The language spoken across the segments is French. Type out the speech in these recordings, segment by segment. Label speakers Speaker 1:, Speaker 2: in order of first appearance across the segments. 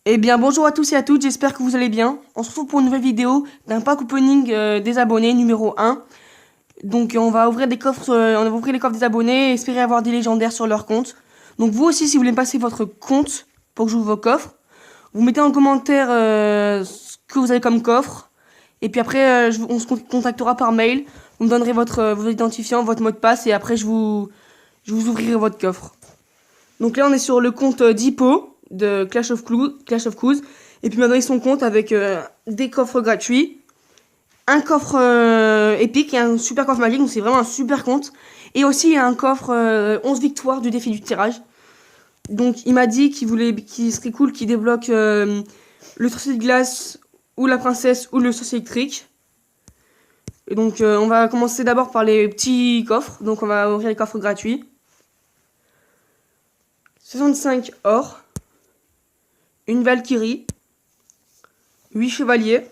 Speaker 1: Eh bien, bonjour à tous et à toutes, j'espère que vous allez bien. On se retrouve pour une nouvelle vidéo d'un pack opening des abonnés numéro 1. Donc, on va ouvrir des coffres, on va ouvrir les coffres des abonnés et espérer avoir des légendaires sur leur compte. Donc, vous aussi, si vous voulez me passer votre compte pour que j'ouvre vos coffres, vous mettez en commentaire ce que vous avez comme coffre. Et puis après, on se contactera par mail. Vous me donnerez vos identifiants, votre mot de passe et après, je vous ouvrirai votre coffre. Donc là, on est sur le compte d'Hippo de Clash of Clans. Et puis, il m'a donné son compte avec des coffres gratuits, un coffre épique et un super coffre magique. Donc, c'est vraiment un super compte. Et aussi, un coffre 11 victoires du défi du tirage. Donc, il m'a dit qu'il serait cool qu'il débloque le sorcier de glace ou la princesse ou le sorcier électrique. Et donc, on va commencer d'abord par les petits coffres. Donc, on va ouvrir les coffres gratuits. 65 or. Une Valkyrie, 8 chevaliers,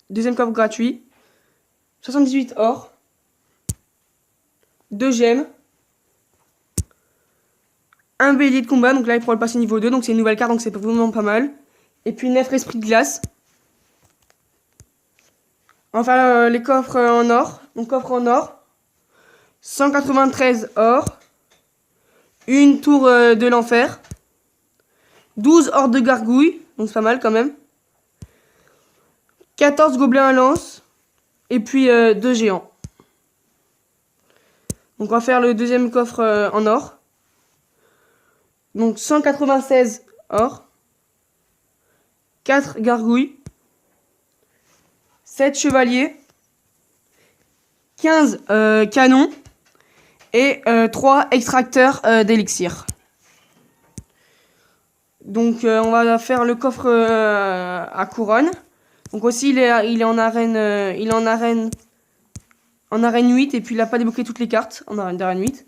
Speaker 1: deuxième coffre gratuit, 78 or, 2 gemmes, un bélier de combat, donc là il pourra le passer niveau 2, donc c'est une nouvelle carte, donc c'est vraiment pas mal. Et puis 9 esprits de glace. Enfin les coffres en or, donc coffre en or, 193 or, une tour de l'enfer, 12 hordes de gargouilles, donc c'est pas mal quand même, 14 gobelins à lance, et puis 2 géants. Donc on va faire le deuxième coffre en or. Donc 196 or, 4 gargouilles, 7 chevaliers, 15 canons et 3 extracteurs d'élixir. Donc on va faire le coffre à couronne. Donc aussi il est en arène en arène 8 et puis il a pas débloqué toutes les cartes en arène 8.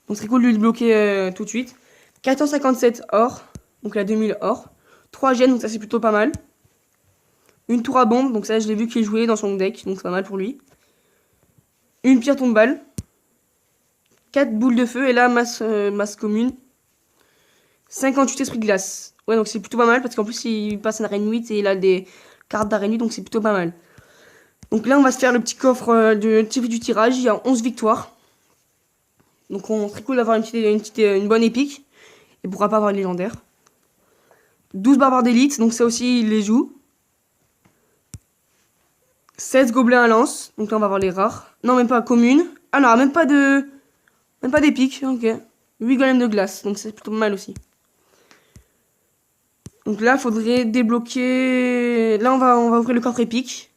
Speaker 1: Donc c'est cool de le débloquer tout de suite. 457 or, donc la 2000 or. 3 gemmes, donc ça c'est plutôt pas mal. Une tour à bombe, donc ça je l'ai vu qu'il jouait dans son deck, donc c'est pas mal pour lui. Une pierre tombale. 4 boules de feu et là masse commune. 58 esprits de glace. Ouais, donc c'est plutôt pas mal parce qu'en plus il passe en arène 8 et il a des cartes d'arène 8, donc c'est plutôt pas mal. Donc là on va se faire le petit coffre du tirage, il y a 11 victoires. Donc on serait cool d'avoir une bonne épique. Et pourra pas avoir une légendaire. 12 barbares d'élite, donc ça aussi il les joue. 16 gobelins à lance, donc là on va avoir les rares. Non, même pas commune. Ah non, même pas d'épique, ok. 8 golems de glace, donc c'est plutôt mal aussi. Donc là, faudrait débloquer... Là, on va ouvrir le coffre épique.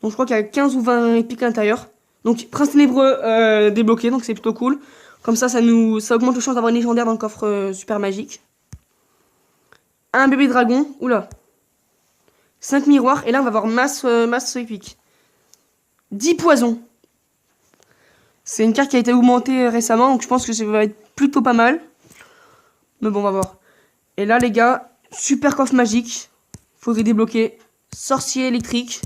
Speaker 1: Donc je crois qu'il y a 15 ou 20 épiques à l'intérieur. Donc Prince Ténébreux débloqué, donc c'est plutôt cool. Comme ça augmente le chance d'avoir une légendaire dans le coffre super magique. Un bébé dragon, oula. 5 miroirs, et là on va avoir masse épique. 10 poisons. C'est une carte qui a été augmentée récemment, donc je pense que ça va être plutôt pas mal. Mais bon, on va voir. Et là, les gars, super coffre magique. Faudrait débloquer sorcier électrique,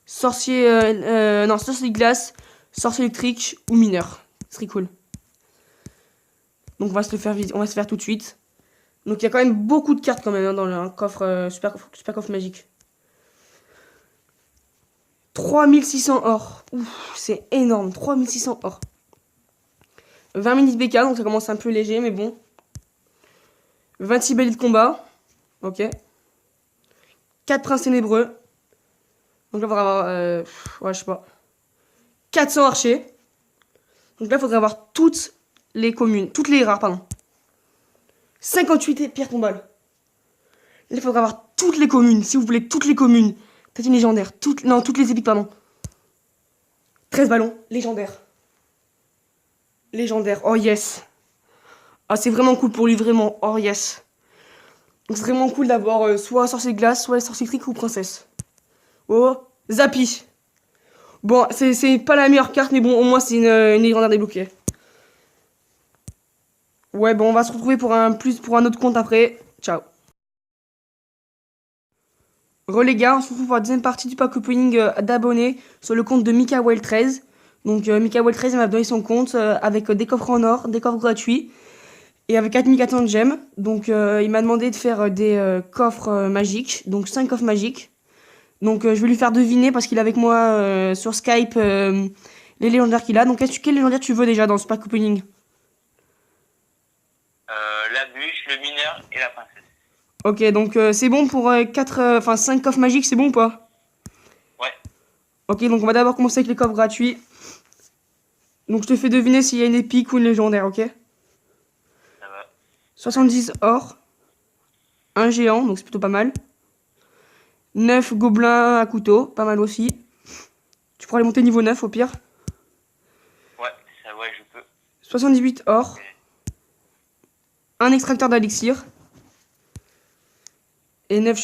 Speaker 1: sorcier de glace, sorcier électrique ou mineur. Ce serait cool. Donc on va se le faire tout de suite. Donc il y a quand même beaucoup de cartes quand même dans le coffre super coffre magique. 3600 or. Ouf, c'est énorme. 3600 or. 20 minutes BK, donc ça commence un peu léger, mais bon. 26 béliers de combat. Ok. 4 princes ténébreux. Donc là, il faudra avoir... ouais, je sais pas. 400 archers. Donc là, il faudrait avoir toutes les communes. Toutes les rares, pardon. 58 pierres tombales. Là, il faudra avoir toutes les communes. Si vous voulez toutes les communes. Peut-être une légendaire. Non, toutes les épiques, pardon. 13 ballons. Légendaire. Légendaire. Oh yes. Ah, c'est vraiment cool pour lui, vraiment. Oh yes. C'est vraiment cool d'avoir soit sorcier de glace, soit sorcier électrique ou princesse. Oh, Zappy. Bon, c'est pas la meilleure carte, mais bon, au moins c'est une légendaire débloquée. Ouais, bon, on va se retrouver pour un autre compte après. Ciao. Les gars, on se retrouve pour la deuxième partie du pack opening d'abonnés sur le compte de MikaWell13. Donc MikaWell13 m'a donné son compte avec des coffres en or, des coffres gratuits. Et avec 4400 de gemmes. Donc il m'a demandé de faire des coffres magiques. Donc 5 coffres magiques. Donc je vais lui faire deviner parce qu'il est avec moi sur Skype les légendaires qu'il a. Donc quel légendaire tu veux déjà dans ce pack opening?
Speaker 2: La bûche, le mineur et la princesse.
Speaker 1: Ok, donc c'est bon pour 5 coffres magiques, c'est bon ou pas?
Speaker 2: Ouais,
Speaker 1: Ok, donc on va d'abord commencer avec les coffres gratuits. Donc je te fais deviner s'il y a une épique ou une légendaire, ok?
Speaker 2: ça va.
Speaker 1: 70 or, un géant, donc c'est plutôt pas mal. 9 gobelins à couteau, pas mal aussi. Tu pourras les monter niveau 9 au pire.
Speaker 2: Ouais, ça, ouais, je peux.
Speaker 1: 78 or, un extracteur d'élixir. Et 10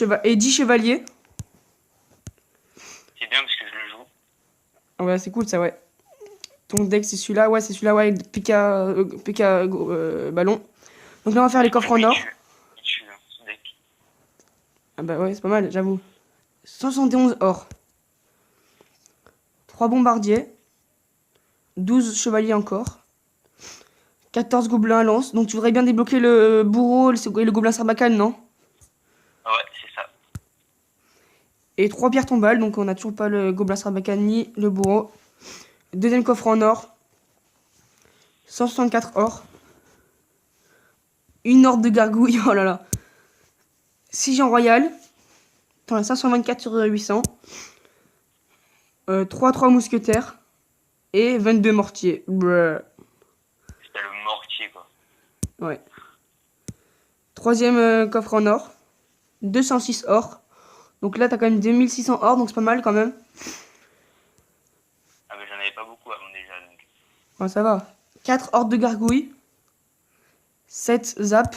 Speaker 1: chevaliers.
Speaker 2: C'est bien parce que je le joue.
Speaker 1: Ah ouais, c'est cool ça, ouais. Ton deck c'est celui-là, ouais, c'est celui-là, ouais, PK ballon. Donc là on va faire les coffres en or.
Speaker 2: Il tue, hein, ce deck.
Speaker 1: Ah bah ouais, c'est pas mal, j'avoue. 71 or. 3 bombardiers. 12 chevaliers encore. 14 gobelins à lance. Donc tu voudrais bien débloquer le bourreau et le gobelin sarbacane, non?
Speaker 2: Ah ouais, c'est ça.
Speaker 1: Et 3 pierres tombales, donc on n'a toujours pas le gobelin sarbacane ni le bourreau. Deuxième coffre en or. 164 or. Une horde de gargouilles, oh là là. 6 gens royal. T'en as 524 sur 800. 3 mousquetaires. Et 22 mortiers. Bruh.
Speaker 2: C'est le mortier, quoi.
Speaker 1: Ouais. Troisième coffre en or. 206 or. Donc là, t'as quand même 2600 or, donc c'est pas mal quand même.
Speaker 2: Ah mais j'en avais pas beaucoup avant déjà, donc.
Speaker 1: Ouais, ça va. 4 hordes de gargouilles. 7 zap.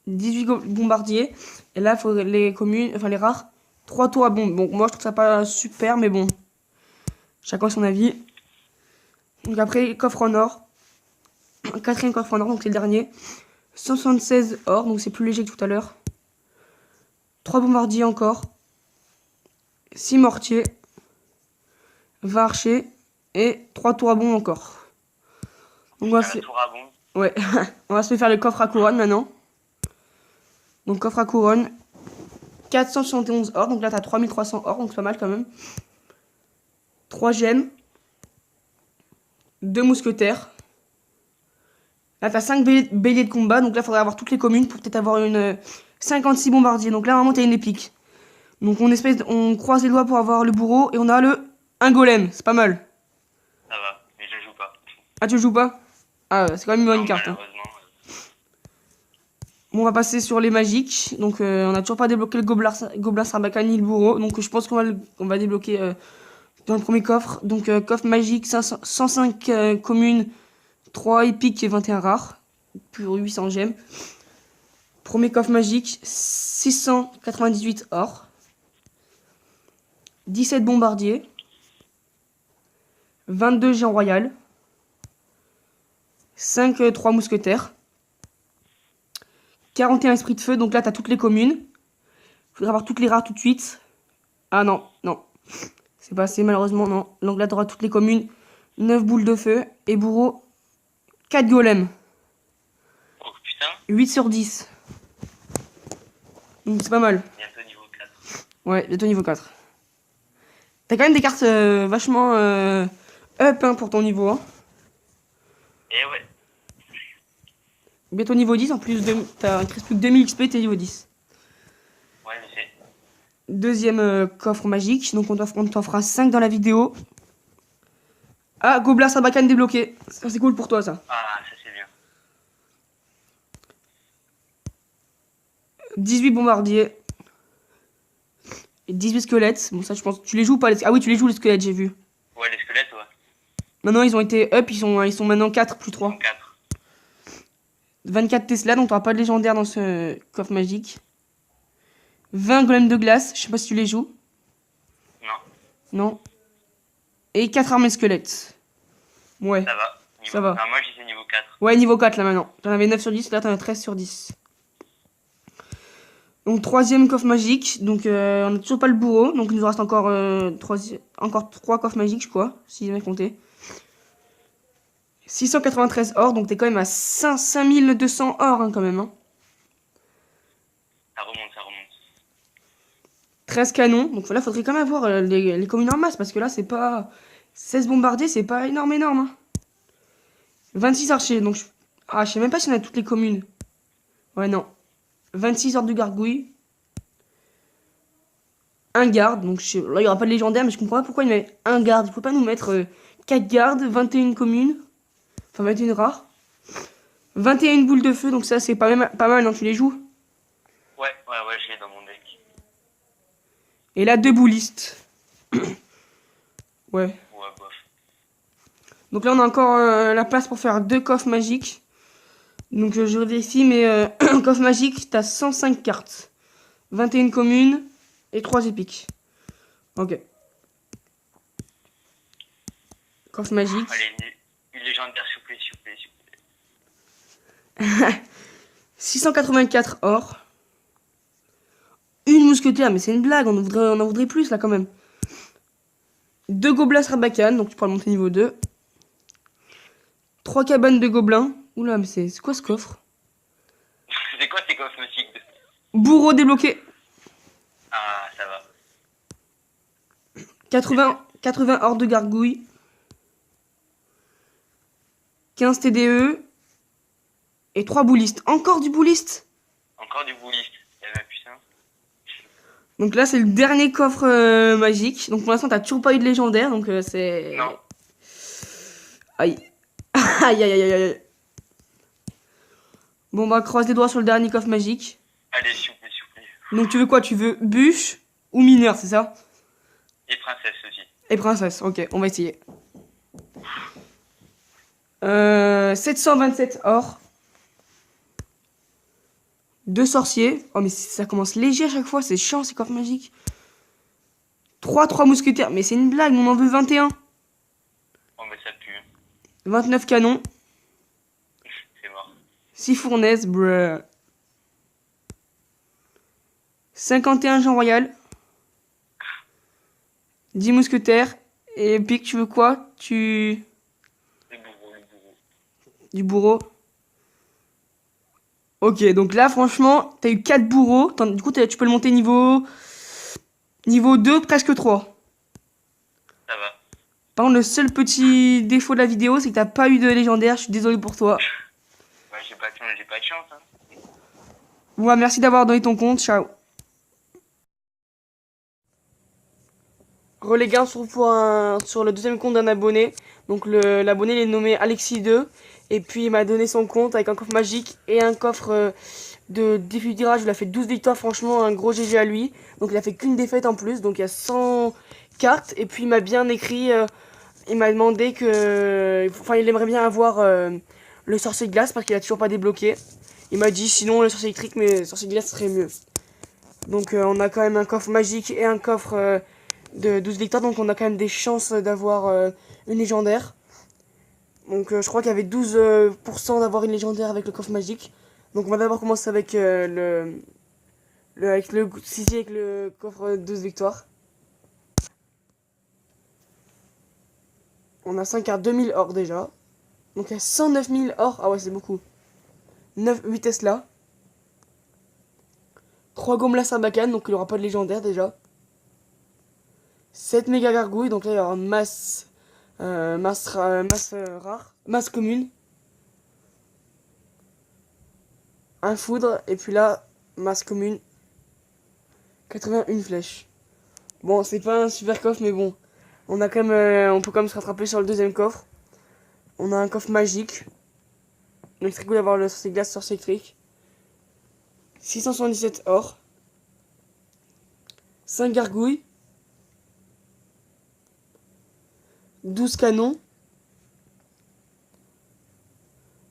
Speaker 1: 18 bombardiers. Et là, il faut les communes, enfin les rares. 3 tours à bombe. Bon, moi, je trouve ça pas super, mais bon. Chacun son avis. Donc après, coffre en or. Quatrième coffre en or, donc c'est le dernier. 176 or, donc c'est plus léger que tout à l'heure. 3 bombardiers encore. 6 mortiers. 20 archers. Et 3 tours à bombe encore. Donc
Speaker 2: Un tour à bombe.
Speaker 1: ouais, on va se faire le coffre à couronne maintenant. Donc coffre à couronne. 471 or, donc là t'as 3300 or, donc c'est pas mal quand même. 3 gemmes. 2 mousquetaires. Là t'as 5 béliers de combat, donc là il faudrait avoir toutes les communes pour peut-être avoir une 56 bombardiers. Donc là vraiment t'as une épique. Donc on croise les doigts pour avoir le bourreau et on a un golem, c'est pas mal.
Speaker 2: Ça va, mais je joue pas.
Speaker 1: Ah tu le joues pas? Ah c'est quand même une bonne carte. Hein.
Speaker 2: Malheureusement.
Speaker 1: Bon, on va passer sur les magiques. Donc on a toujours pas débloqué le gobelin sarbacane ni le bourreau. Donc je pense qu'on va débloquer dans le premier coffre. Donc coffre magique, 105 communes, 3 épiques et 21 rares. Pour 800 gemmes. Premier coffre magique, 698 or. 17 bombardiers. 22 géants royal. 5 3 mousquetaires. 41 esprits de feu, donc là t'as toutes les communes. Faudra avoir toutes les rares tout de suite. Ah non, non. C'est pas assez malheureusement, non. Donc là t'auras toutes les communes. 9 boules de feu. Et bourreau, 4 golems.
Speaker 2: Oh putain.
Speaker 1: 8 sur 10. Donc c'est pas mal.
Speaker 2: Bientôt niveau 4.
Speaker 1: Ouais, bientôt niveau 4. T'as quand même des cartes vachement up hein, pour ton niveau. Hein.
Speaker 2: Et ouais.
Speaker 1: Bientôt niveau 10, en plus il te reste plus que 2000 XP, t'es niveau 10.
Speaker 2: Ouais, je sais.
Speaker 1: Deuxième coffre magique, donc on t'en fera 5 dans la vidéo. Ah, gobelin sarbacane débloqué. Ça c'est cool pour toi ça.
Speaker 2: Ah, ça c'est bien.
Speaker 1: 18 bombardiers. Et 18 squelettes. Bon ça je pense. Tu les joues ou pas les... Ah oui tu les joues les squelettes j'ai vu.
Speaker 2: Ouais, les squelettes, ouais.
Speaker 1: Maintenant ils ont été up, ils sont maintenant 4 plus 3.
Speaker 2: 4.
Speaker 1: 24 Tesla, donc t'auras pas de légendaire dans ce coffre magique. 20 golems de glace, je sais pas si tu les joues.
Speaker 2: Non.
Speaker 1: Non. Et 4 armées squelettes. Ouais.
Speaker 2: Ça va.
Speaker 1: Ça va.
Speaker 2: Ah, moi j'ai niveau 4.
Speaker 1: Ouais, niveau 4 là maintenant. J'en avais 9 sur 10, là t'en as 13 sur 10. Donc troisième coffre magique, donc on n'a toujours pas le bourreau, donc il nous reste encore 3 coffres magiques je crois, si j'ai bien compté. 693 or, donc t'es quand même à 5200 or hein, quand même. Hein.
Speaker 2: Ça remonte, ça remonte.
Speaker 1: 13 canons, donc là faudrait quand même avoir les communes en masse, parce que là c'est pas... 16 bombardiers, c'est pas énorme, énorme. Hein. 26 archers, donc je sais même pas si on a toutes les communes. Ouais, non. 26 ordres de gargouilles. Un garde, donc là il y aura pas de légendaire, mais je comprends pas pourquoi il met un garde. Il faut pas nous mettre 4 gardes, 21 communes. Enfin 21 rares. 21 boules de feu, donc ça c'est pas mal, non, tu les joues.
Speaker 2: Ouais, je l'ai dans mon deck.
Speaker 1: Et là 2 boulistes. Ouais.
Speaker 2: Ouais, bof.
Speaker 1: Donc là on a encore la place pour faire 2 coffres magiques. Donc je vérifie, mais coffre magique, t'as 105 cartes. 21 communes et 3 épiques. Ok. Coffre magique.
Speaker 2: Allez, une légendaire, s'il vous plaît, s'il vous plaît, s'il vous plaît.
Speaker 1: 684 or. Une mousquetaire, mais c'est une blague, on en voudrait plus là quand même. 2 gobelins Sarbacane, donc tu pourras le monter niveau 2. 3 cabanes de gobelins. Oula, mais c'est quoi ce coffre?
Speaker 2: C'est quoi ces coffres magiques
Speaker 1: Bourreau débloqué.
Speaker 2: Ah, ça va.
Speaker 1: 80 hors de gargouilles. 15 TDE. Et 3 boulistes. Encore du bouliste.
Speaker 2: Encore du bouliste. Il y avait putain.
Speaker 1: Donc là, c'est le dernier coffre magique. Donc pour l'instant, t'as toujours pas eu de légendaire. Donc c'est...
Speaker 2: Non.
Speaker 1: Aïe. Aïe, aïe, aïe, aïe. Bon, bah, croise les doigts sur le dernier coffre magique.
Speaker 2: Allez, s'il vous plaît, s'il vous plaît.
Speaker 1: Donc tu veux quoi? Tu veux bûche ou mineur, c'est ça?
Speaker 2: Et princesse aussi.
Speaker 1: Et princesse, ok, on va essayer. 727 or. 2 sorciers. Oh mais ça commence léger à chaque fois, c'est chiant ces coffres magiques. 3 mousquetaires, mais c'est une blague, on en veut 21.
Speaker 2: Oh, mais ça pue.
Speaker 1: 29 canons.
Speaker 2: C'est mort.
Speaker 1: 6 fournaises, bruh. 51 Jean Royal. 10 mousquetaires. Et pique, tu veux quoi?
Speaker 2: Le bourreau, le bourreau.
Speaker 1: Du bourreau. Ok, donc là, franchement, t'as eu 4 bourreaux. Du coup, tu peux le monter niveau 2, presque 3.
Speaker 2: Ça va.
Speaker 1: Par contre, le seul petit défaut de la vidéo, c'est que t'as pas eu de légendaire. Je suis désolé pour toi.
Speaker 2: Ouais, j'ai pas de chance, hein.
Speaker 1: Ouais, merci d'avoir donné ton compte. Ciao. Les gars, on se retrouve sur le deuxième compte d'un abonné. Donc l'abonné, il est nommé Alexis2. Et puis il m'a donné son compte avec un coffre magique et un coffre de défi du tirage. Il a fait 12 victoires, franchement, un gros GG à lui. Donc il a fait qu'une défaite en plus. Donc il y a 100 cartes. Et puis il m'a bien écrit, il m'a demandé que... Enfin, il aimerait bien avoir le sorcier de glace parce qu'il a toujours pas débloqué. Il m'a dit sinon le sorcier électrique, mais le sorcier de glace serait mieux. Donc on a quand même un coffre magique et un coffre... de 12 victoires, donc on a quand même des chances d'avoir une légendaire. Donc je crois qu'il y avait 12% d'avoir une légendaire avec le coffre magique. Donc on va d'abord commencer avec avec le coffre 12 victoires. On a 5 cartes, 2000 or déjà. Donc il y a 109 000 or. Ah ouais, c'est beaucoup. 8 Tesla. 3 Gomla Sarbacane, donc il n'y aura pas de légendaire déjà. 7 méga gargouilles, donc là il y aura masse rare, masse commune. Un foudre, et puis là, masse commune. 81 flèches. Bon, c'est pas un super coffre, mais bon. On a quand même, on peut quand même se rattraper sur le deuxième coffre. On a un coffre magique. Donc c'est très cool d'avoir le sorcier glace, sorcier électrique. 677 or. 5 gargouilles. 12 canons.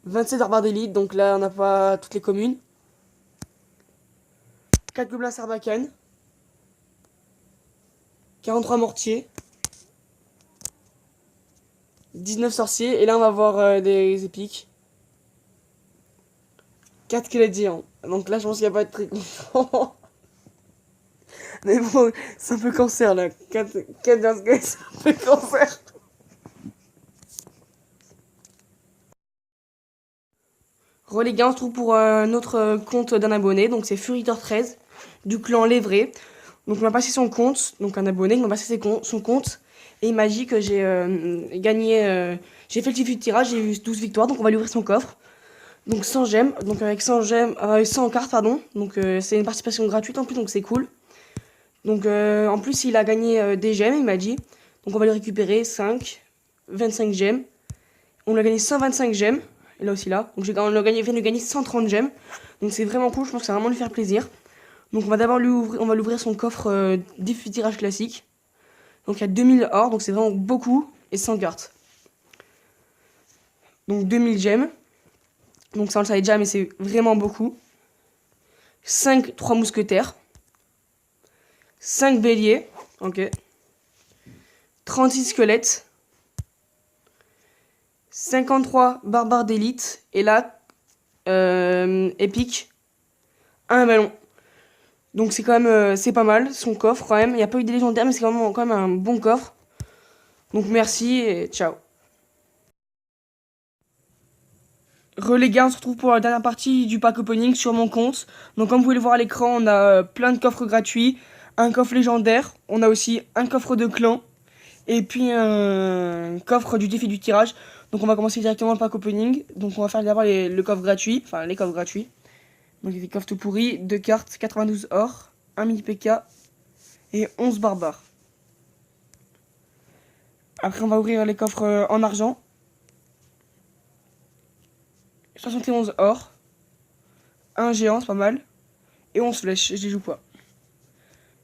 Speaker 1: 27 arbards d'élite, donc là on n'a pas toutes les communes. 4 gobelins Sarbacane. 43 mortiers. 19 sorciers, et là on va voir des épiques. 4 squelettes géants. Donc là je pense qu'il va pas être très content. Mais bon, c'est un peu cancer là. 4 squelettes, c'est un peu cancer. Les gars, on se trouve pour un autre compte d'un abonné, donc c'est Furitor13 du clan Les Vrais. Donc il m'a passé son compte, donc un abonné qui m'a passé son compte, et il m'a dit que j'ai gagné, j'ai fait le petit tirage, j'ai eu 12 victoires, donc on va lui ouvrir son coffre. Donc 100 gemmes, donc avec 100 gemmes, 100 cartes pardon, donc c'est une participation gratuite en plus, donc c'est cool. Donc en plus il a gagné des gemmes, il m'a dit, donc on va lui récupérer 5, 25 gemmes. On a gagné 125 gemmes. Et là aussi là. Donc on vient de gagner 130 gemmes. Donc c'est vraiment cool. Je pense que ça va vraiment lui faire plaisir. Donc on va d'abord on va lui ouvrir son coffre des tirages classiques. Donc il y a 2000 or. Donc c'est vraiment beaucoup. Et 100 cartes. Donc 2000 gemmes. Donc ça on le savait déjà mais c'est vraiment beaucoup. 5 3 mousquetaires. 5 béliers. Ok. 36 squelettes. 53 barbares d'élite. Et là, épique, un ballon. Donc c'est quand même, c'est pas mal, son coffre quand même. Il n'y a pas eu des légendaires, mais c'est quand même un bon coffre. Donc merci et ciao. Les gars, on se retrouve pour la dernière partie du pack opening sur mon compte. Donc comme vous pouvez le voir à l'écran, on a plein de coffres gratuits. Un coffre légendaire. On a aussi un coffre de clan. Et puis un coffre du défi du tirage. Donc on va commencer directement le pack opening. Donc on va faire d'abord le coffre gratuit. Enfin les coffres gratuits. Donc des coffres tout pourris. 2 cartes, 92 or, 1 mini PK et 11 barbares. Après on va ouvrir les coffres en argent. 71 or. 1 géant, c'est pas mal. Et 11 flèches, je les joue pas.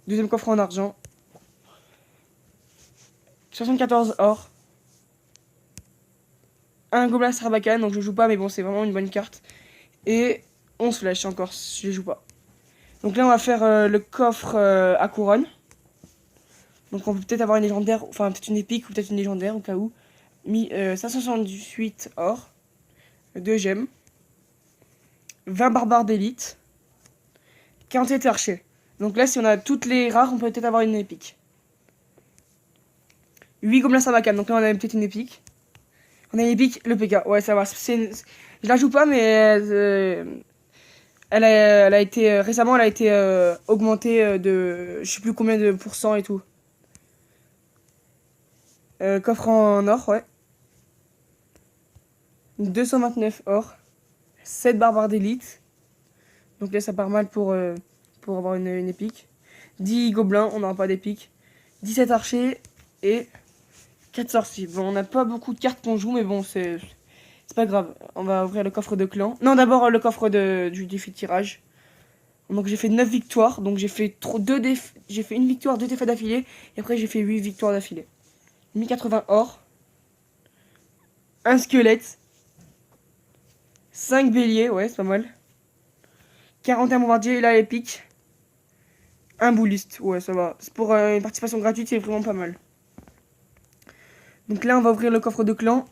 Speaker 1: Deuxième coffre en argent. 74 or. Un gobelin Sarbacane, donc je joue pas, mais bon, c'est vraiment une bonne carte. Et 11 flèches encore, je les joue pas. Donc là, on va faire le coffre à couronne. Donc on peut peut-être avoir une légendaire, enfin peut-être une épique ou peut-être une légendaire au cas où. 578 or. 2 gemmes. 20 barbares d'élite. 47 archers. Donc là, si on a toutes les rares, on peut peut-être avoir une épique. 8 gobelins Sarbacane, donc là on a peut-être une épique. On a une épique, le PK, ouais ça va. Je la joue pas mais elle a été récemment elle a été augmentée de je sais plus combien de pourcents et tout. Coffre en or, ouais. 229 or. 7 barbares d'élite. Donc là ça part mal pour avoir une épique. 10 gobelins, on n'aura pas d'épique. 17 archers et 4 sorciers. Bon, on n'a pas beaucoup de cartes qu'on joue, mais bon, c'est pas grave. On va ouvrir le coffre de clan. Non, d'abord le coffre du défi de tirage. Donc j'ai fait 9 victoires. Donc j'ai fait j'ai fait une victoire, 2 défaites d'affilée. Et après j'ai fait 8 victoires d'affilée. 1080 or. 1 squelette. 5 béliers, ouais, c'est pas mal. 41 bombardiers, et là épique. 1 bouliste, ouais, ça va. C'est pour une participation gratuite, c'est vraiment pas mal. Donc là, on va ouvrir le coffre de clan.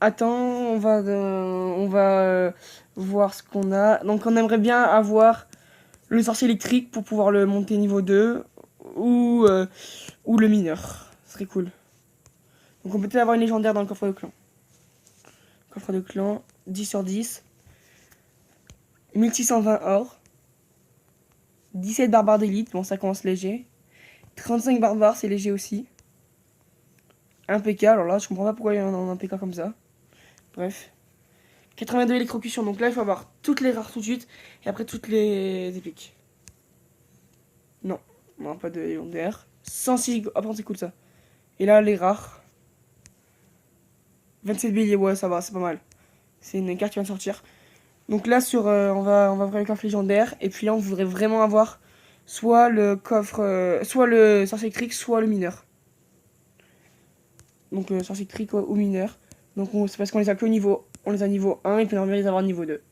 Speaker 1: Attends, on va voir ce qu'on a. Donc on aimerait bien avoir le sorcier électrique pour pouvoir le monter niveau 2 ou le mineur. Ce serait cool. Donc on peut peut-être avoir une légendaire dans le coffre de clan. Coffre de clan, 10 sur 10. 1620 or. 17 barbares d'élite, bon ça commence léger. 35 barbares, c'est léger aussi. Un PK, alors là je comprends pas pourquoi il y a un PK comme ça. Bref. 82 électrocutions, donc là il faut avoir toutes les rares tout de suite. Et après toutes les épiques. Non, non pas de légendaire. 106, après c'est cool ça. Et là les rares. 27 béliers, ouais ça va, c'est pas mal. C'est une carte qui vient de sortir. Donc là sur on va ouvrir le coffre légendaire. Et puis là on voudrait vraiment avoir soit le coffre, soit le sorcier électrique, soit le mineur. Donc sorcier électrique ou mineur. Donc c'est parce qu'on les a que au niveau, on les a niveau 1 et puis on va les avoir niveau 2.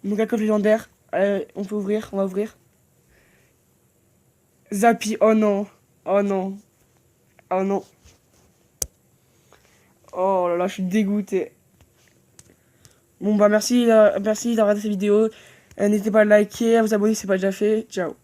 Speaker 1: Donc la coffre légendaire, on peut ouvrir, on va ouvrir. Zappy, oh non, oh non, oh non. Oh là là, je suis dégoûté. Bon bah merci d'avoir regardé cette vidéo. N'hésitez pas à liker, à vous abonner si ce n'est pas déjà fait. Ciao.